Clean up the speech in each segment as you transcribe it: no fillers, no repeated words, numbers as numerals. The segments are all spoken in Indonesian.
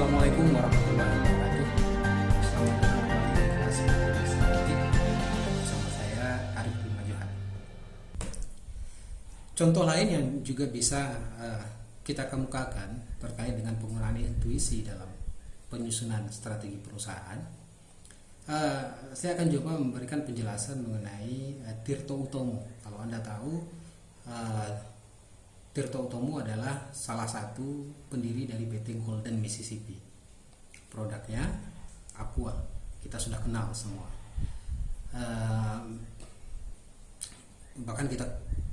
Assalamualaikum warahmatullahi wabarakatuh. Selamat datang kembali di kelas Statistik bersama saya Arif Bima Johan. Contoh lain yang juga bisa kita kemukakan terkait dengan penggunaan intuisi dalam penyusunan strategi perusahaan. Saya akan coba memberikan penjelasan mengenai Tirto Utomo. Kalau Anda tahu, Tirto Utomo adalah salah satu pendiri dari PT Golden Mississippi. Produknya Aqua, kita sudah kenal semua. Bahkan kita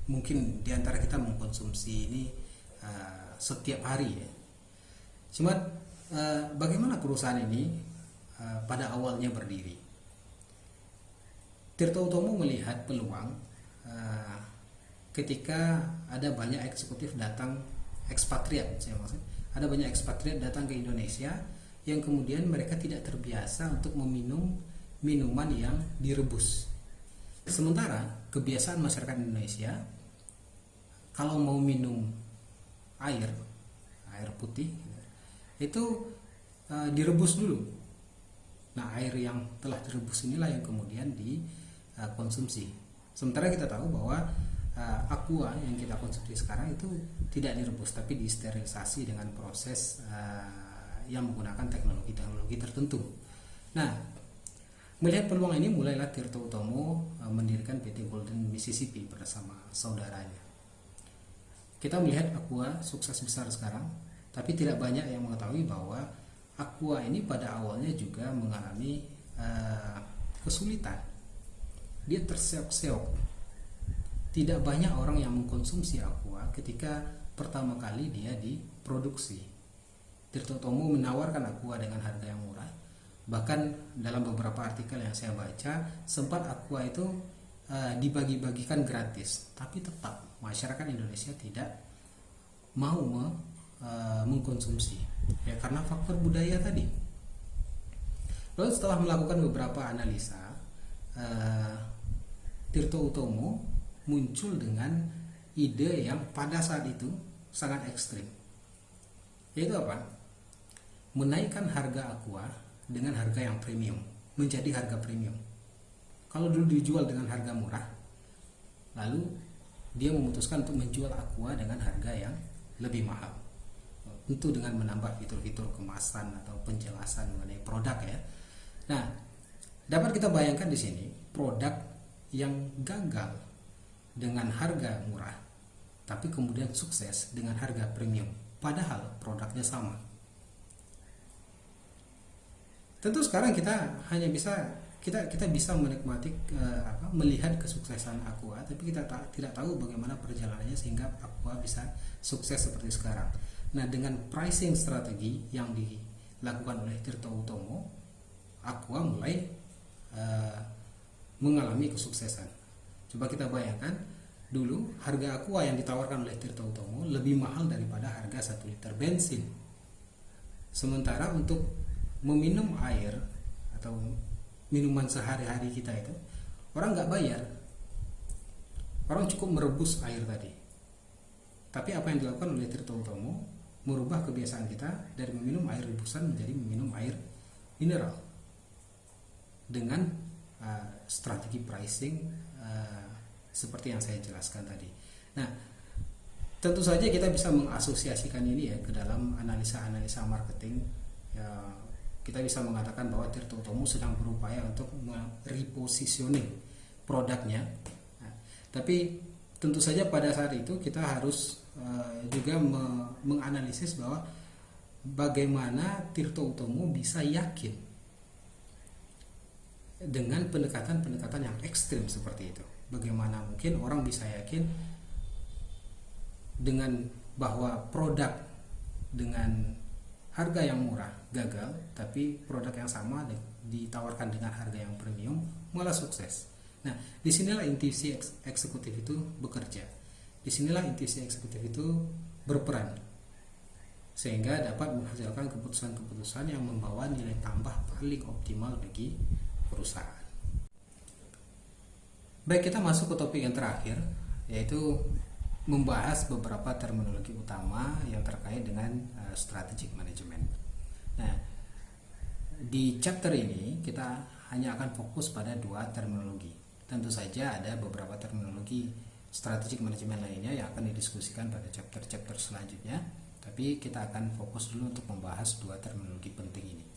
mungkin diantara kita mengkonsumsi ini setiap hari ya. Cuma bagaimana perusahaan ini pada awalnya berdiri? Tirto Utomo melihat peluang ketika ada banyak eksekutif datang, ekspatriat saya maksud, ada banyak ekspatriat datang ke Indonesia yang kemudian mereka tidak terbiasa untuk meminum minuman yang direbus. Sementara kebiasaan masyarakat Indonesia kalau mau minum air putih itu direbus dulu. Nah, air yang telah direbus inilah yang kemudian dikonsumsi. Sementara kita tahu bahwa Aqua yang kita konsumsi sekarang itu tidak direbus tapi disterilisasi dengan proses yang menggunakan teknologi tertentu. Nah, melihat peluang ini mulailah Tirto Utomo mendirikan PT Golden Mississippi bersama saudaranya. Kita melihat Aqua sukses besar sekarang, tapi tidak banyak yang mengetahui bahwa Aqua ini pada awalnya juga mengalami kesulitan. Dia terseok-seok. Tidak banyak orang yang mengkonsumsi Aqua ketika pertama kali dia diproduksi. Tirto Utomo menawarkan Aqua dengan harga yang murah. Bahkan dalam beberapa artikel yang saya baca, sempat Aqua itu dibagi-bagikan gratis. Tapi tetap masyarakat Indonesia tidak mau mengkonsumsi. Ya, karena faktor budaya tadi. Lalu setelah melakukan beberapa analisa, Tirto Utomo muncul dengan ide yang pada saat itu sangat ekstrim. Yaitu apa? Menaikkan harga Aqua dengan harga yang premium, menjadi harga premium. Kalau dulu dijual dengan harga murah, lalu dia memutuskan untuk menjual Aqua dengan harga yang lebih mahal. Tentu dengan menambah fitur-fitur kemasan atau penjelasan mengenai produk ya. Nah, dapat kita bayangkan di sini produk yang gagal dengan harga murah tapi kemudian sukses dengan harga premium padahal produknya sama. Tentu sekarang kita hanya bisa kita bisa menikmati melihat kesuksesan Aqua, tapi kita tidak tahu bagaimana perjalanannya sehingga Aqua bisa sukses seperti sekarang. Nah, dengan pricing strategi yang dilakukan oleh Tirto Utomo, Aqua mulai mengalami kesuksesan. Coba kita bayangkan, dulu harga Aqua yang ditawarkan oleh Tirto Utomo lebih mahal daripada harga 1 liter bensin. Sementara untuk meminum air atau minuman sehari-hari kita itu, orang nggak bayar. Orang cukup merebus air tadi. Tapi apa yang dilakukan oleh Tirto Utomo merubah kebiasaan kita dari meminum air rebusan menjadi meminum air mineral dengan strategi pricing seperti yang saya jelaskan tadi. Nah, tentu saja kita bisa mengasosiasikan ini ya ke dalam analisa-analisa marketing. Ya, kita bisa mengatakan bahwa Tirto Utomo sedang berupaya untuk repositioning produknya. Nah, tapi tentu saja pada saat itu kita harus juga menganalisis bahwa bagaimana Tirto Utomo bisa yakin dengan pendekatan-pendekatan yang ekstrim seperti itu. Bagaimana mungkin orang bisa yakin dengan bahwa produk dengan harga yang murah gagal, tapi produk yang sama ditawarkan dengan harga yang premium malah sukses. Nah, disinilah intuisi eksekutif itu bekerja. Disinilah intuisi eksekutif itu berperan sehingga dapat menghasilkan keputusan-keputusan yang membawa nilai tambah paling optimal bagi perusahaan. Baik, kita masuk ke topik yang terakhir, yaitu membahas beberapa terminologi utama yang terkait dengan strategic management. Nah, di chapter ini kita hanya akan fokus pada dua terminologi. Tentu saja ada beberapa terminologi strategic manajemen lainnya yang akan didiskusikan pada chapter-chapter selanjutnya, tapi kita akan fokus dulu untuk membahas dua terminologi penting ini.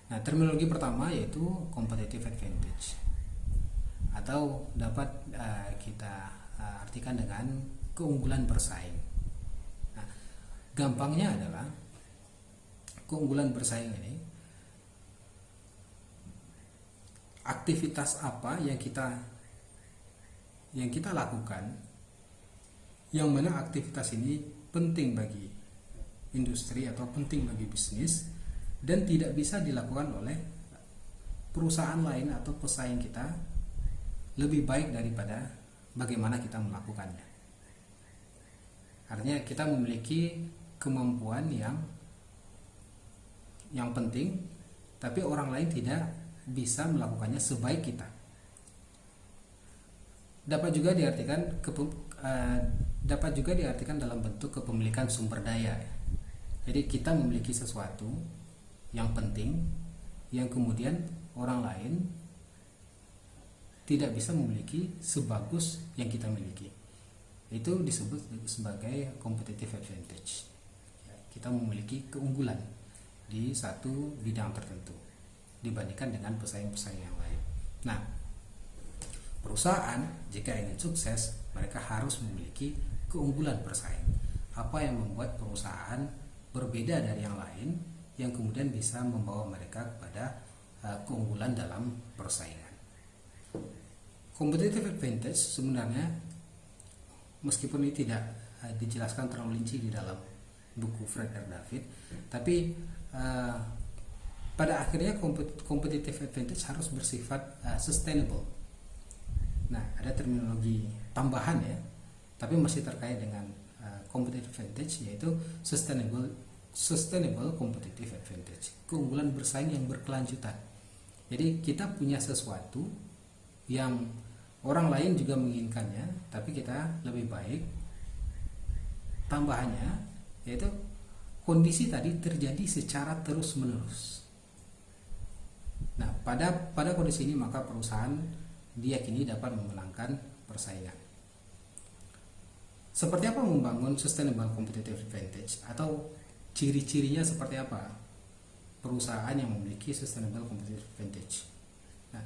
Nah, terminologi pertama yaitu competitive advantage, atau dapat kita artikan dengan keunggulan bersaing. Nah, gampangnya adalah keunggulan bersaing ini aktivitas apa yang kita lakukan, yang mana aktivitas ini penting bagi industri atau penting bagi bisnis dan tidak bisa dilakukan oleh perusahaan lain atau pesaing kita lebih baik daripada bagaimana kita melakukannya. Artinya kita memiliki kemampuan yang penting, tapi orang lain tidak bisa melakukannya sebaik kita. Dapat juga diartikan dalam bentuk kepemilikan sumber daya. Jadi kita memiliki sesuatu yang penting yang kemudian orang lain tidak bisa memiliki sebagus yang kita miliki. Itu disebut sebagai competitive advantage. Kita memiliki keunggulan di satu bidang tertentu dibandingkan dengan pesaing-pesaing yang lain. Nah, perusahaan jika ingin sukses, mereka harus memiliki keunggulan bersaing. Apa yang membuat perusahaan berbeda dari yang lain yang kemudian bisa membawa mereka kepada keunggulan dalam persaingan. Competitive advantage sebenarnya, meskipun ini tidak dijelaskan terlalu rinci di dalam buku Fred R. David, tapi pada akhirnya competitive advantage harus bersifat sustainable. Nah, ada terminologi tambahan ya, tapi masih terkait dengan competitive advantage, yaitu sustainable competitive advantage, keunggulan bersaing yang berkelanjutan. Jadi kita punya sesuatu yang orang lain juga menginginkannya, tapi kita lebih baik. Tambahannya yaitu kondisi tadi terjadi secara terus-menerus. Nah, pada kondisi ini maka perusahaan diyakini dapat memenangkan persaingan. Seperti apa membangun sustainable competitive advantage, atau ciri-cirinya seperti apa perusahaan yang memiliki sustainable competitive advantage? Nah,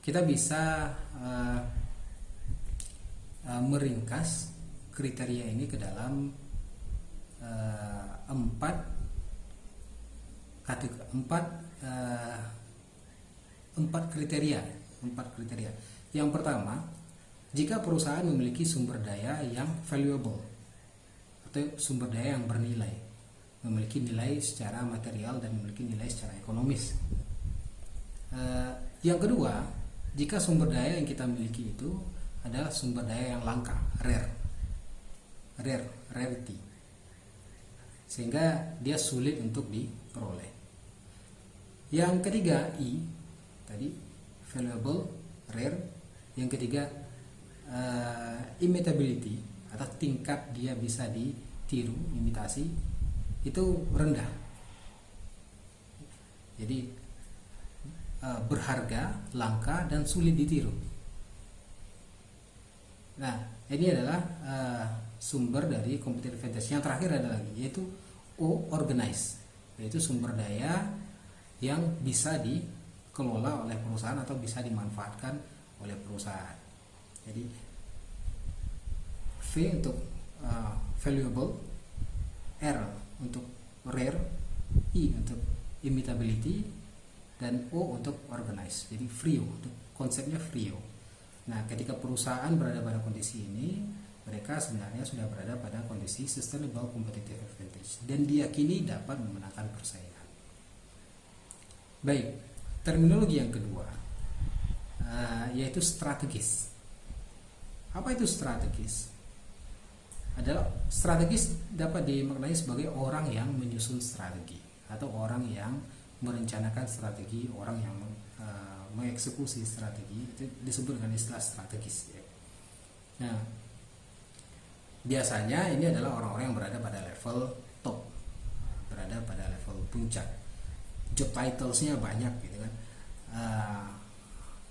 kita bisa meringkas kriteria ini ke dalam empat kriteria. Yang pertama, jika perusahaan memiliki sumber daya yang valuable atau sumber daya yang bernilai, memiliki nilai secara material dan memiliki nilai secara ekonomis. Yang kedua, jika sumber daya yang kita miliki itu adalah sumber daya yang langka, rarity, sehingga dia sulit untuk diperoleh. Yang ketiga, I tadi, valuable, rare. Yang ketiga, imitability, atau tingkat dia bisa ditiru, imitasi, itu rendah. Jadi berharga, langka, dan sulit ditiru. Nah, ini adalah sumber dari competitive advantage. Yang terakhir ada lagi, yaitu O, organize, yaitu sumber daya yang bisa dikelola oleh perusahaan atau bisa dimanfaatkan oleh perusahaan. Jadi V untuk valuable, R untuk rare, I untuk imitability, dan O untuk organize. Jadi FRIO, konsepnya FRIO. Nah, ketika perusahaan berada pada kondisi ini, mereka sebenarnya sudah berada pada kondisi sustainable competitive advantage dan diyakini dapat memenangkan persaingan. Baik, terminologi yang kedua yaitu strategis. Apa itu strategis? Adalah strategis dapat dimaknai sebagai orang yang menyusun strategi atau orang yang merencanakan strategi, orang yang mengeksekusi strategi, itu disebut dengan istilah strategis ya. Nah, biasanya ini adalah orang-orang yang berada pada level top, berada pada level puncak. job titlesnya banyak gitu kan.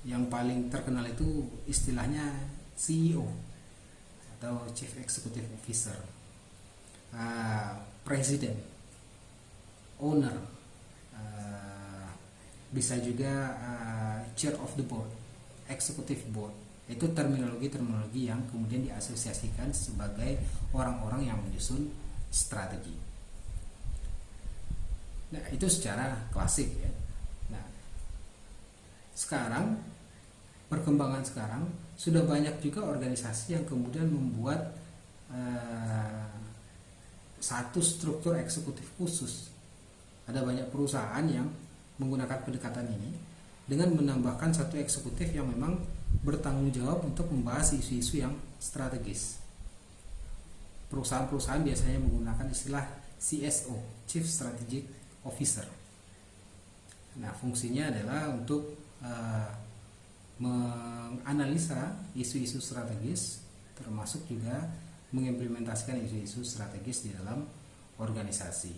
Yang paling terkenal itu istilahnya CEO atau Chief Executive Officer, Presiden, Owner, bisa juga Chair of the Board, Executive Board. Itu terminologi yang kemudian diasosiasikan sebagai orang-orang yang menyusun strategi. Nah, itu secara klasik ya. Nah, sekarang perkembangan sekarang sudah banyak juga organisasi yang kemudian membuat satu struktur eksekutif khusus. Ada banyak perusahaan yang menggunakan pendekatan ini dengan menambahkan satu eksekutif yang memang bertanggung jawab untuk membahas isu-isu yang strategis. Perusahaan-perusahaan biasanya menggunakan istilah CSO, Chief Strategic Officer. Nah, fungsinya adalah untuk menganalisa isu-isu strategis, termasuk juga mengimplementasikan isu-isu strategis di dalam organisasi.